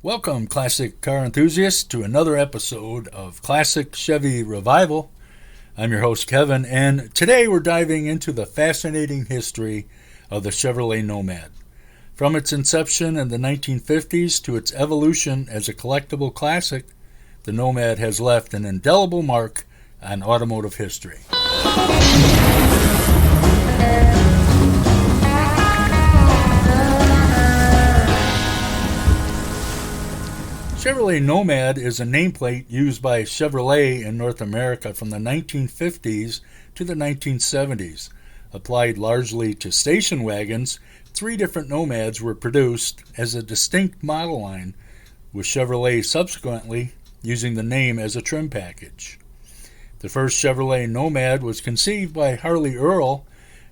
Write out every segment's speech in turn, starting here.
Welcome, classic car enthusiasts, to another episode of Classic Chevy Revival. I'm your host, Kevin, and today we're diving into the fascinating history of the Chevrolet Nomad. From its inception in the 1950s to its evolution as a collectible classic, the Nomad has left an indelible mark on automotive history. Chevrolet Nomad is a nameplate used by Chevrolet in North America from the 1950s to the 1970s. Applied largely to station wagons, 3 different Nomads were produced as a distinct model line, with Chevrolet subsequently using the name as a trim package. The first Chevrolet Nomad was conceived by Harley Earl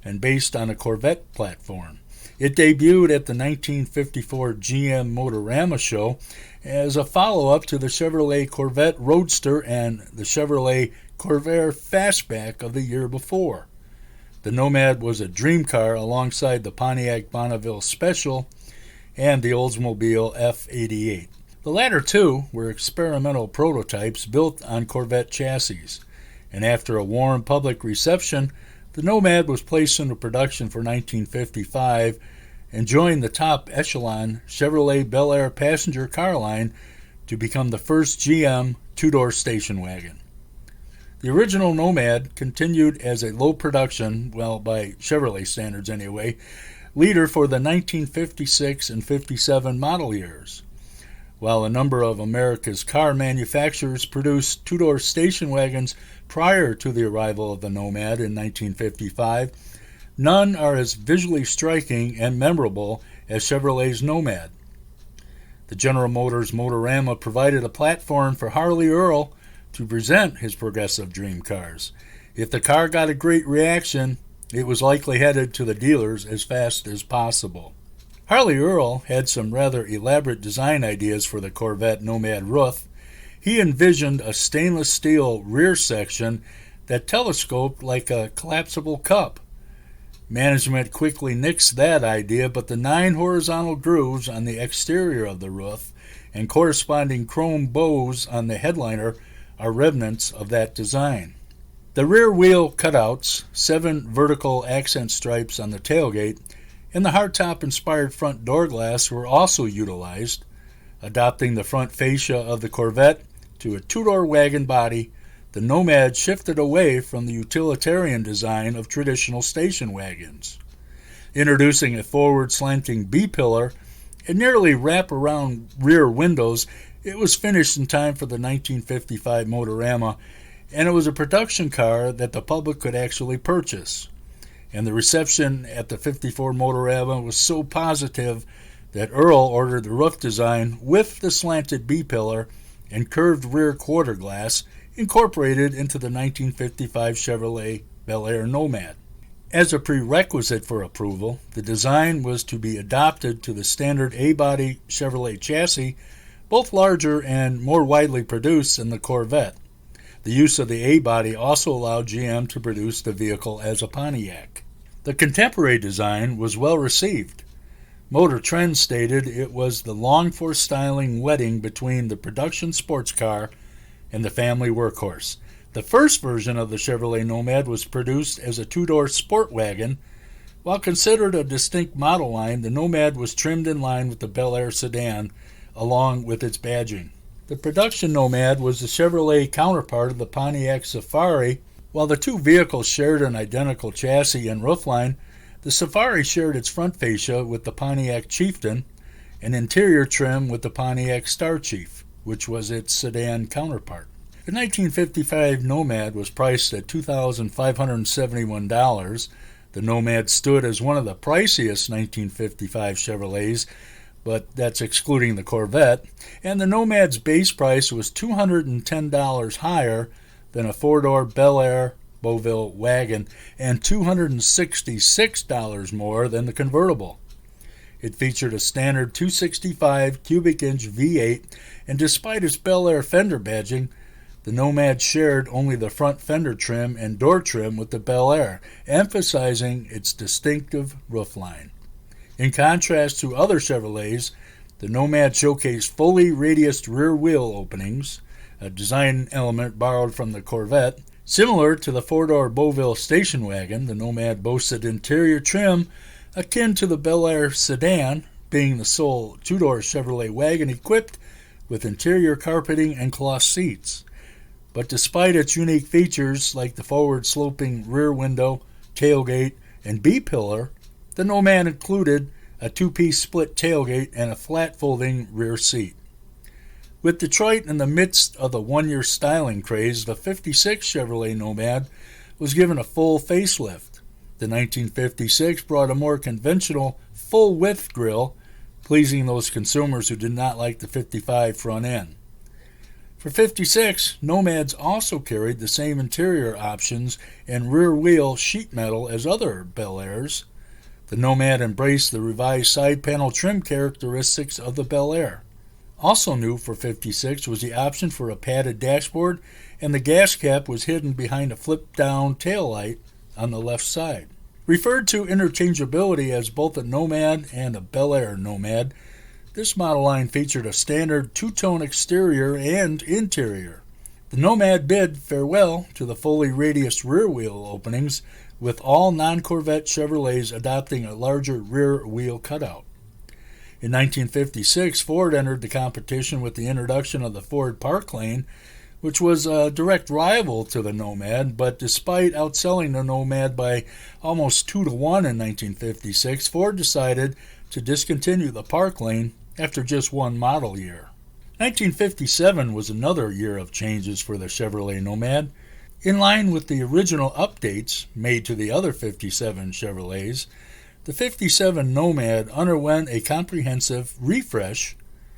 and based on a Corvette platform. It debuted at the 1954 GM Motorama show as a follow-up to the Chevrolet Corvette Roadster and the Chevrolet Corvair Fastback of the year before. The Nomad was a dream car alongside the Pontiac Bonneville Special and the Oldsmobile F88. The latter two were experimental prototypes built on Corvette chassis, and after a warm public reception, the Nomad was placed into production for 1955 and joined the top echelon Chevrolet Bel Air passenger car line to become the first GM two-door station wagon. The original Nomad continued as a low production, well, by Chevrolet standards anyway, leader for the 1956 and 57 model years. While a number of America's car manufacturers produced two-door station wagons prior to the arrival of the Nomad in 1955, none are as visually striking and memorable as Chevrolet's Nomad. The General Motors Motorama provided a platform for Harley Earl to present his progressive dream cars. If the car got a great reaction, it was likely headed to the dealers as fast as possible. Harley Earl had some rather elaborate design ideas for the Corvette Nomad roof. He envisioned a stainless steel rear section that telescoped like a collapsible cup. Management quickly nixed that idea, but the 9 horizontal grooves on the exterior of the roof and corresponding chrome bows on the headliner are remnants of that design. The rear wheel cutouts, 7 vertical accent stripes on the tailgate, and the hardtop-inspired front door glass were also utilized, adopting the front fascia of the Corvette to a two-door wagon body. The Nomad shifted away from the utilitarian design of traditional station wagons. Introducing a forward slanting B-pillar and nearly wrap-around rear windows, it was finished in time for the 1955 Motorama, and it was a production car that the public could actually purchase. And the reception at the 54 Motorama was so positive that Earl ordered the roof design with the slanted B-pillar and curved rear quarter glass incorporated into the 1955 Chevrolet Bel Air Nomad. As a prerequisite for approval, the design was to be adopted to the standard A-body Chevrolet chassis, both larger and more widely produced than the Corvette. The use of the A-body also allowed GM to produce the vehicle as a Pontiac. The contemporary design was well received. Motor Trend stated it was the longed-for styling wedding between the production sports car and the family workhorse. The first version of the Chevrolet Nomad was produced as a two-door sport wagon. While considered a distinct model line, the Nomad was trimmed in line with the Bel Air sedan, along with its badging. The production Nomad was the Chevrolet counterpart of the Pontiac Safari. While the two vehicles shared an identical chassis and roofline, the Safari shared its front fascia with the Pontiac Chieftain and interior trim with the Pontiac Star Chief, which was its sedan counterpart. The 1955 Nomad was priced at $2,571. The Nomad stood as one of the priciest 1955 Chevrolets, but that's excluding the Corvette, and the Nomad's base price was $210 higher than a 4-door Bel Air Beauville wagon and $266 more than the convertible. It featured a standard 265 cubic inch V8, and despite its Bel Air fender badging, the Nomad shared only the front fender trim and door trim with the Bel Air, emphasizing its distinctive roofline. In contrast to other Chevrolets, The Nomad showcased fully radiused rear wheel openings, a design element borrowed from the Corvette. Similar to the four-door Beauville station wagon, the Nomad boasted interior trim akin to the Bel Air sedan, being the sole two-door Chevrolet wagon equipped with interior carpeting and cloth seats. But despite its unique features like the forward-sloping rear window, tailgate, and B-pillar, the Nomad included a two-piece split tailgate and a flat-folding rear seat. With Detroit in the midst of the one-year styling craze, the 56 Chevrolet Nomad was given a full facelift. The 1956 brought a more conventional, full-width grille, pleasing those consumers who did not like the 55 front end. For 56, Nomads also carried the same interior options and rear wheel sheet metal as other Bel Airs. The Nomad embraced the revised side panel trim characteristics of the Bel Air. Also new for 56 was the option for a padded dashboard, and the gas cap was hidden behind a flip-down taillight on the left side. Referred to interchangeability as both a Nomad and a Bel Air Nomad, this model line featured a standard two-tone exterior and interior. The Nomad bid farewell to the fully radiused rear wheel openings, with all non-Corvette Chevrolets adopting a larger rear wheel cutout. In 1956, Ford entered the competition with the introduction of the Ford Park Lane, which was a direct rival to the Nomad, but despite outselling the Nomad by almost 2-1 in 1956, Ford decided to discontinue the Park Lane after just one model year. 1957 was another year of changes for the Chevrolet Nomad. In line with the original updates made to the other 57 Chevrolets, the 57 Nomad underwent a comprehensive refresh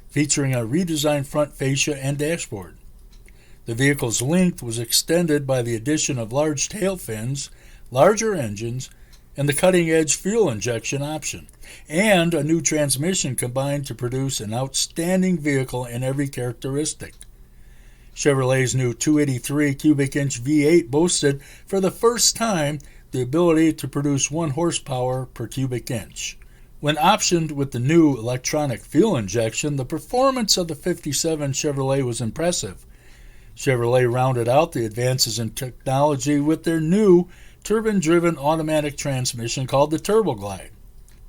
featuring a redesigned front fascia and dashboard. The vehicle's length was extended by the addition of large tail fins, larger engines, and the cutting-edge fuel injection option, and a new transmission combined to produce an outstanding vehicle in every characteristic. Chevrolet's new 283 cubic inch V8 boasted, for the first time, the ability to produce 1 horsepower per cubic inch. When optioned with the new electronic fuel injection, the performance of the 57 Chevrolet was impressive. Chevrolet rounded out the advances in technology with their new turbine-driven automatic transmission called the TurboGlide.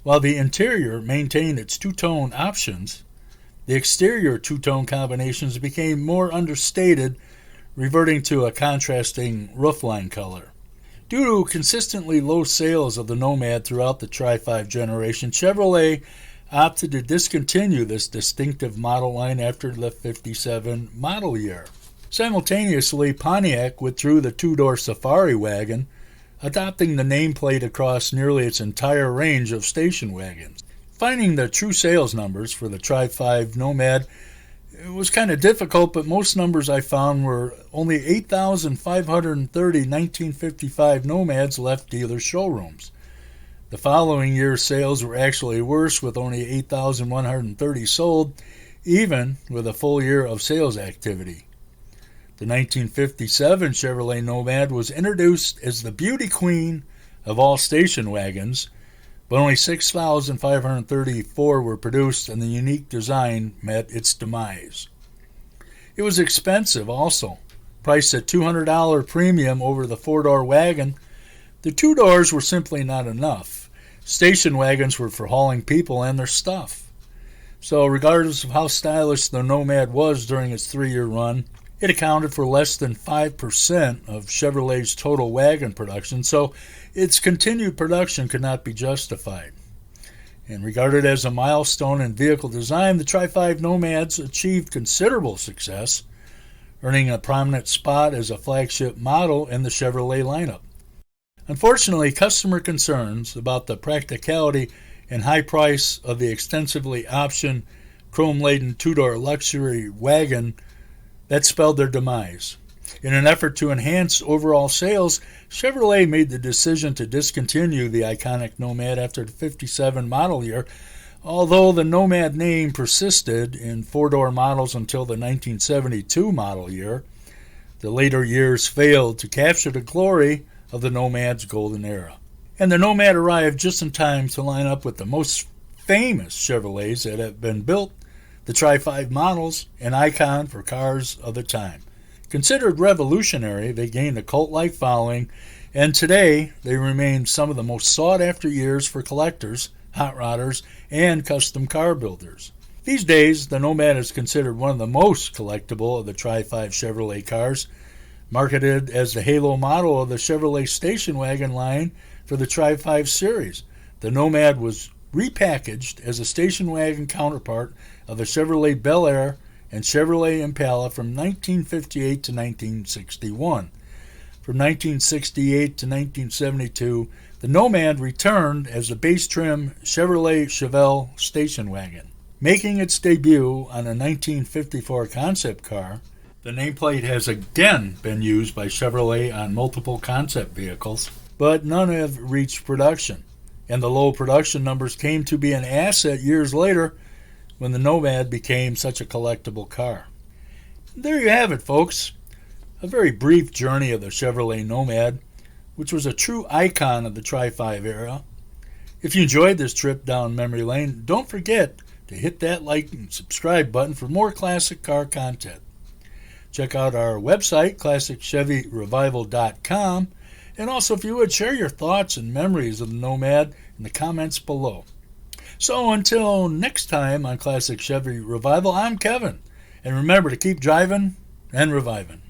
While the interior maintained its two-tone options, the exterior two-tone combinations became more understated, reverting to a contrasting roofline color. Due to consistently low sales of the Nomad throughout the Tri-5 generation, Chevrolet opted to discontinue this distinctive model line after the 57 model year. Simultaneously, Pontiac withdrew the two-door Safari wagon, adopting the nameplate across nearly its entire range of station wagons. Finding the true sales numbers for the Tri-5 Nomad, it was kind of difficult, but most numbers I found were only 8,530 1955 Nomads left dealer showrooms. The following year's sales were actually worse, with only 8,130 sold, even with a full year of sales activity. The 1957 Chevrolet Nomad was introduced as the beauty queen of all station wagons, but only 6,534 were produced, and the unique design met its demise. It was expensive also, priced at $200 premium over the four-door wagon. The two doors were simply not enough. Station wagons were for hauling people and their stuff. So regardless of how stylish the Nomad was during its 3-year run, it accounted for less than 5% of Chevrolet's total wagon production, so its continued production could not be justified. And regarded as a milestone in vehicle design, the Tri-5 Nomads achieved considerable success, earning a prominent spot as a flagship model in the Chevrolet lineup. Unfortunately, customer concerns about the practicality and high price of the extensively optioned chrome-laden two-door luxury wagon that spelled their demise. In an effort to enhance overall sales, Chevrolet made the decision to discontinue the iconic Nomad after the 57 model year, although the Nomad name persisted in four-door models until the 1972 model year. The later years failed to capture the glory of the Nomad's golden era. And the Nomad arrived just in time to line up with the most famous Chevrolets that have been built The Tri-5 models, an icon for cars of the time. Considered revolutionary, they gained a cult-like following, and today they remain some of the most sought-after years for collectors, hot rodders, and custom car builders. These days, the Nomad is considered one of the most collectible of the Tri-5 Chevrolet cars, marketed as the halo model of the Chevrolet station wagon line for the Tri-5 series. The Nomad was repackaged as a station wagon counterpart of the Chevrolet Bel Air and Chevrolet Impala from 1958 to 1961. From 1968 to 1972, the Nomad returned as the base trim Chevrolet Chevelle station wagon. Making its debut on a 1954 concept car, the nameplate has again been used by Chevrolet on multiple concept vehicles, but none have reached production, and the low production numbers came to be an asset years later when the Nomad became such a collectible car. There you have it, folks. A very brief journey of the Chevrolet Nomad, which was a true icon of the Tri-5 era. If you enjoyed this trip down memory lane, don't forget to hit that like and subscribe button for more classic car content. Check out our website, ClassicChevyRevival.com, and also if you would share your thoughts and memories of the Nomad in the comments below. So until next time on Classic Chevy Revival, I'm Kevin, and remember to keep driving and reviving.